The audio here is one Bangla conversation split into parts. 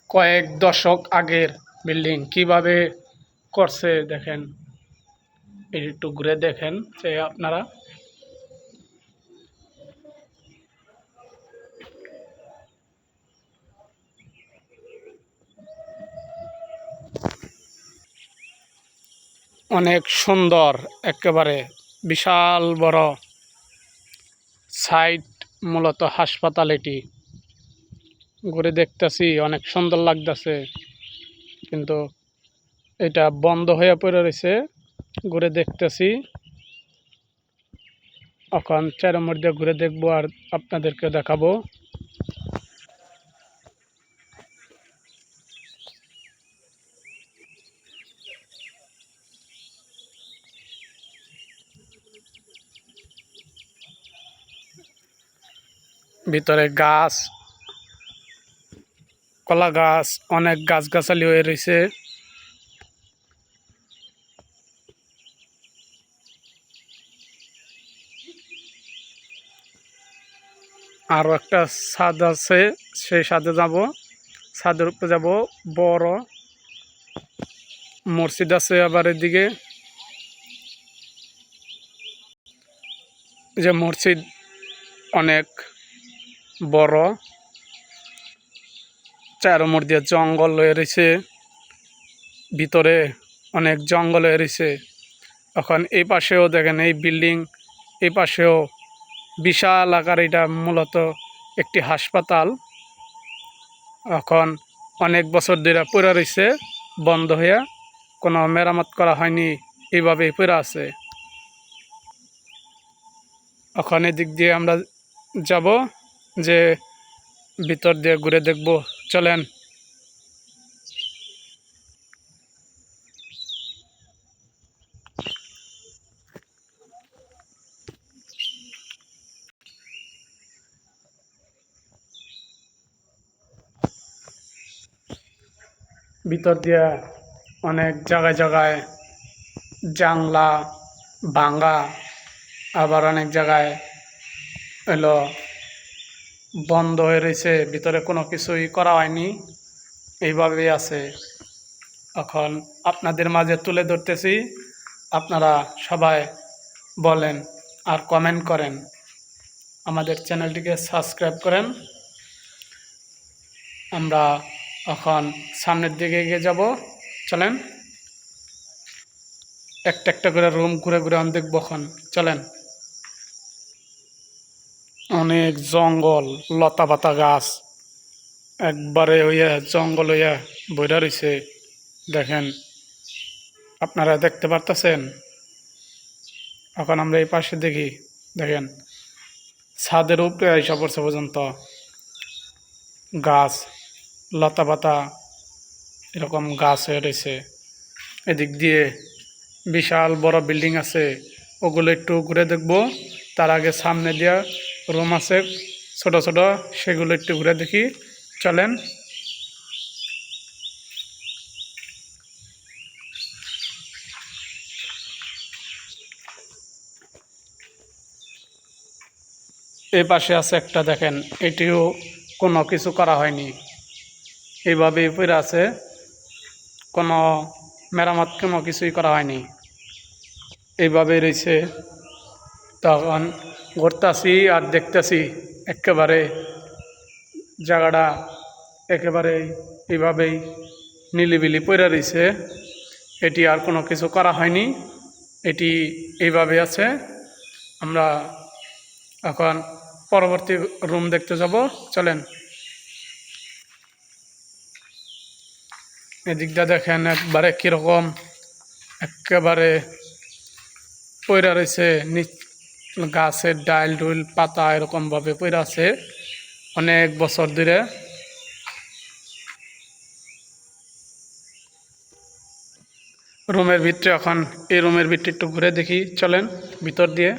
কয়েক দশক আগের বিল্ডিং কিভাবে করছে দেখেন, একটু ঘুরে দেখেন যে আপনারা। অনেক সুন্দর, একেবারে বিশাল বড় সাইট, মূলত হাসপাতাল। এটি ঘুরে দেখতেছি, অনেক সুন্দর লাগতেছে, কিন্তু এটা বন্ধ হয়ে পড়ে রয়েছে। ঘুরে দেখতেছি, এখন চারের মধ্যে ঘুরে দেখবো আর আপনাদেরকে দেখাবো। ভিতরে গাছ, কলা গাছ, অনেক গাছগাছালি হয়ে রয়েছে। আরো একটা ছাদ আছে, সেই ছাদে যাব। ছাদের উপরে যাব। বড় মসজিদ আছে আবার এদিকে, যে মসজিদ অনেক বড়। চারোমর দিয়ে জঙ্গল হয়ে রয়েছে, ভিতরে অনেক জঙ্গল হয়ে রয়েছে। এখন এই পাশেও দেখেন এই বিল্ডিং, এই পাশেও বিশাল আকার। এটা মূলত একটি হাসপাতাল। এখন অনেক বছর ধরে পড়ে রয়েছে, বন্ধ হয়ে, কোনো মেরামত করা হয়নি, এইভাবেই পড়ে আছে। এখন এদিক দিয়ে আমরা যাব, যে ভিতর দিয়ে ঘুরে দেখব। চলেন। ভিতর দিয়ে অনেক জায়গায় জায়গায় জানলা ভাঙা, আবার অনেক জায়গায় এলো বন্ধ হয়ে রয়েছে, ভিতরে কোনো কিছুই করা হয়নি, এইভাবেই আছে। এখন আপনাদের মাঝে তুলে ধরতেছি, আপনারা সবাই বলেন আর কমেন্ট করেন, আমাদের চ্যানেলটিকে সাবস্ক্রাইব করেন। আমরা এখন সামনের দিকে এগিয়ে যাব। চলেন, একটা একটা করে রুম ঘুরে ঘুরে আমি দেখবো। এখন চলেন। অনেক জঙ্গল, লতা পাতা গাছ, একবারে হইয়া জঙ্গল হইয়া বইরা রয়েছে। দেখেন, আপনারা দেখতে পারতেছেন। এখন আমরা এই পাশে দেখি, দেখেন ছাদের উপরে আইসা পড়ছে পর্যন্ত গাছ, লতা পাতা, এরকম গাছ হয়ে রয়েছে। এদিক দিয়ে বিশাল বড় বিল্ডিং আছে, ওগুলো একটু ঘুরে দেখব। তার আগে সামনে দিয়া রুম আছে ছোট ছোট, সেগুলো একটু ঘুরে দেখি। চলেন। এই পাশে আছে একটা, দেখেন এটিও কোনো কিছু করা হয়নি, এইভাবেই পড়ে আছে, কোনো মেরামত কোনো কিছুই করা হয়নি, এইভাবেই রয়েছে। তখন ঘুরতেছি আর দেখতেছি, একেবারে জায়গাটা একেবারে এইভাবেই নিলিবিলি পড়ে রয়েছে। এটি আর কোনো কিছু করা হয়নি, এটি এইভাবে আছে। আমরা এখন পরবর্তী রুম দেখতে যাব। চলেন। এদিকটা দেখেন, একবারে কীরকম একেবারে পইরা রয়েছে, গাছের ডাইল ডুইল পাতা এরকমভাবে পইরা আছে অনেক বছর ধরে। রুমের ভিতরে, এখন এই রুমের ভিতরে একটু ঘুরে দেখি। চলেন ভিতর দিয়ে।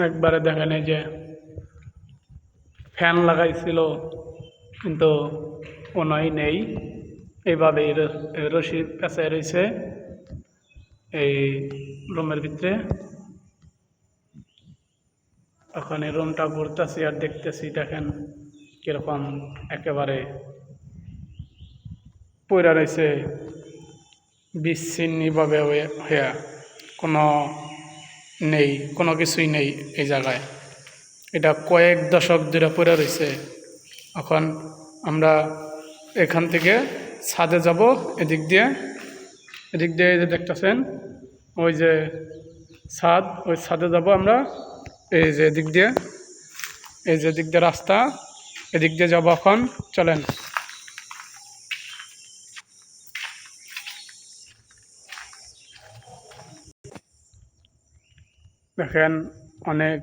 একবারে দেখেন, এই যে ফ্যান লাগাইছিল, কিন্তু কোনোই নেই। এইভাবে রশি পেঁচায় রয়েছে এই রুমের ভিতরে। এখন এই রুমটা ঘুরতেছি আর দেখতেছি, দেখেন কিরকম একেবারে পইরা রয়েছে বিচ্ছিন্নভাবে হয়ে, কোনো নেই, কোনো কিছুই নেই এই জায়গায়। এটা কয়েক দশক ধরে পড়ে রয়েছে। এখন আমরা এখান থেকে ছাদে যাব, এদিক দিয়ে এই যে দেখতেছেন ওই যে ছাদ, ওই ছাদে যাব আমরা। এই যে এদিক দিয়ে, এই যে দিক দিয়ে রাস্তা, এদিক দিয়ে যাবো। এখন চলেন। দেখেন অনেক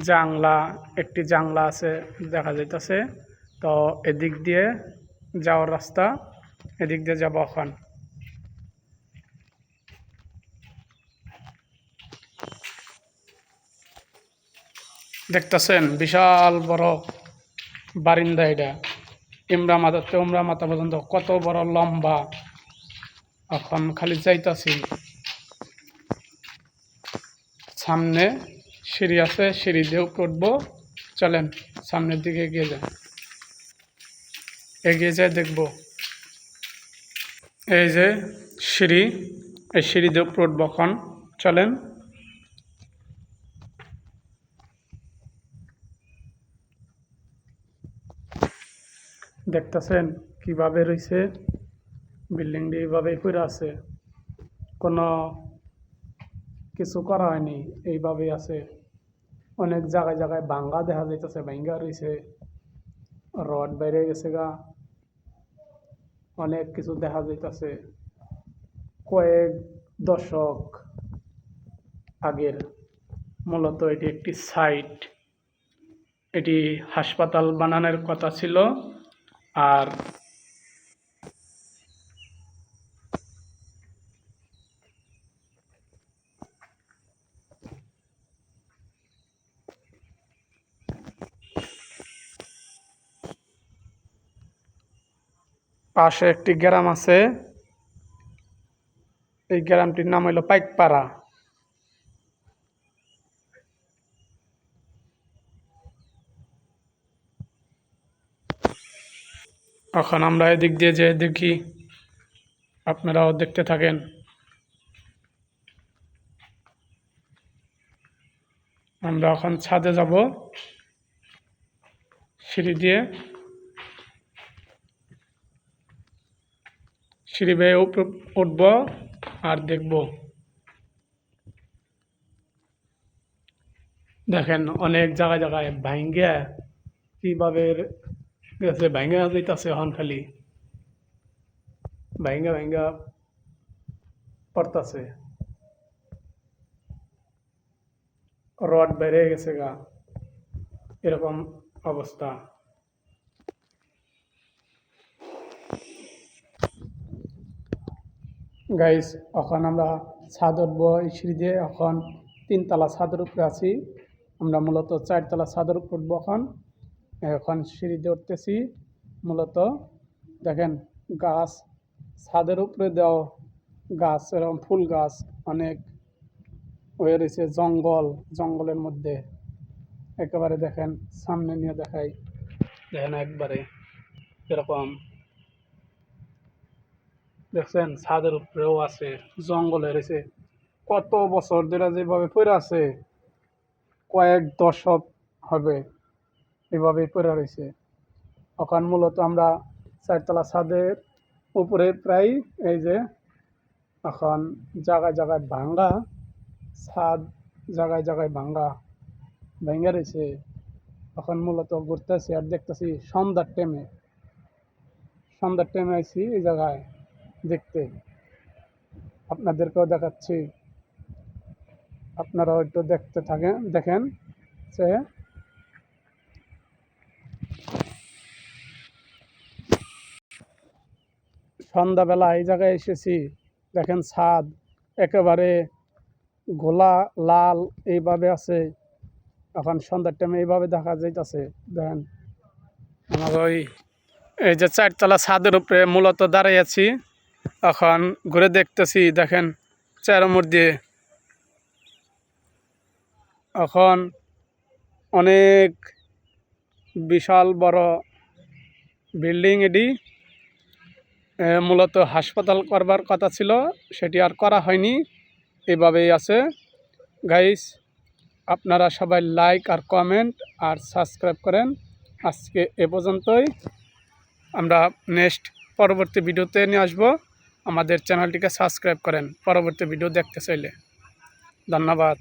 জানলা, একটি জানলা আছে দেখা যাইতেছে। তো এদিক দিয়ে যাওয়ার রাস্তা, এদিক দিয়ে যাব এখন। দেখতেছেন বিশাল বড় বারিন্দা, এটা ইমরা মাথা থেকে উমরা মাথা পর্যন্ত কত বড় লম্বা। এখন খালি যাইতাছি, সামনে সিঁড়ি আছে, সিঁড়ি দিয়ে উঠবো। চলেন সামনের দিকে এগিয়ে যাই, এগিয়ে যাই দেখব। এই যে সিঁড়ি, এই সিঁড়ি দিয়ে উঠবো এখন। চলেন। দেখতেছেন কিভাবে রয়েছে বিল্ডিংটি, এইভাবেই পড়ে আছে, কোনো কিছু করা হয়নি, এইভাবেই আছে। অনেক জায়গায় জায়গায় ভাঙ্গা দেখা যাইতেছে, ভাঙ্গা রয়েছে, রড বাইরে গেছে গা, অনেক কিছু দেখা যাইতেছে। কয়েক দশক আগের মূলত এটি একটি সাইট। এটি হাসপাতাল বানানোর কথা ছিল। আর পাশে একটি গ্রাম আছে, এই গ্রামটির নাম হইল পাইকপাড়া। এখন আমরা এদিক দিয়ে যে দেখি, আপনারাও দেখতে থাকেন। আমরা এখন ছাদে যাব সিঁড়ি দিয়ে, সিঁড়ি বেয়ে উঠব আর দেখব। দেখেন অনেক জায়গায় জায়গায় ভাঙ্গা কিভাবে গেছে, ভাঙ্গা যাইতেছে। এখন খালি ভাঙ্গা ভাঙ্গা পড়তেছে, রড বেড়ে গেছে গা, এরকম অবস্থা। গাইস এখন আমরা ছাদ উঠবো এই সিঁড়ি দিয়ে। এখন 3 তলা ছাদের উপরে আছি, আমরা মূলত 4 তলা ছাদের উপর উঠবো এখন। এখন সিঁড়ি দিয়ে উঠতেছি। মূলত দেখেন গাছ, ছাদের উপরে দেওয়া গাছ, এরকম ফুল গাছ অনেক হয়ে রয়েছে, জঙ্গল, জঙ্গলের মধ্যে একেবারে। দেখেন সামনে নিয়ে দেখাই, দেখেন একবারে এরকম দেখছেন, ছাদের উপরেও আছে, জঙ্গলে রয়েছে। কত বছর ধরে যেভাবে পড়ে আছে, কয়েক দশক হবে এভাবে পড়ে রয়েছে। এখন মূলত আমরা 4 তলা ছাদের উপরে প্রায়, এই যে এখন জায়গায় জায়গায় ভাঙ্গা ছাদ, জায়গায় জায়গায় ভাঙ্গা ভেঙে রয়েছে। এখন মূলত ঘুরতেছি আর দেখতেছি সন্ধ্যার টাইমে আইছি এই জায়গায় দেখতে, আপনাদেরকেও দেখাচ্ছি, আপনারাও একটু দেখতে থাকেন, দেখেন যে সন্ধ্যাবেলা এই জায়গায় এসেছি। দেখেন ছাদ একেবারে ঘোলা লাল এইভাবে আছে। এখন সন্ধ্যার টাইমে এইভাবে দেখা যাইতেছে। দেখেন আমার ওই এই যে 4তলা ছাদের উপরে মূলত দাঁড়িয়ে আছি। এখন ঘুরে দেখতেছি, দেখেন চারমোর দিয়ে এখন অনেক বিশাল বড় বিল্ডিং। এটি মূলত হাসপাতাল করবার কথা ছিল, সেটি আর করা হয়নি, এভাবেই আছে। গাইস, আপনারা সবাই লাইক আর কমেন্ট আর সাবস্ক্রাইব করেন। আজকে এ পর্যন্তই, আমরা নেক্সট পরবর্তী ভিডিওতে নিয়ে আসবো। আমাদের চ্যানেলটিকে সাবস্ক্রাইব করেন পরবর্তী ভিডিও দেখতে চাইলে। ধন্যবাদ।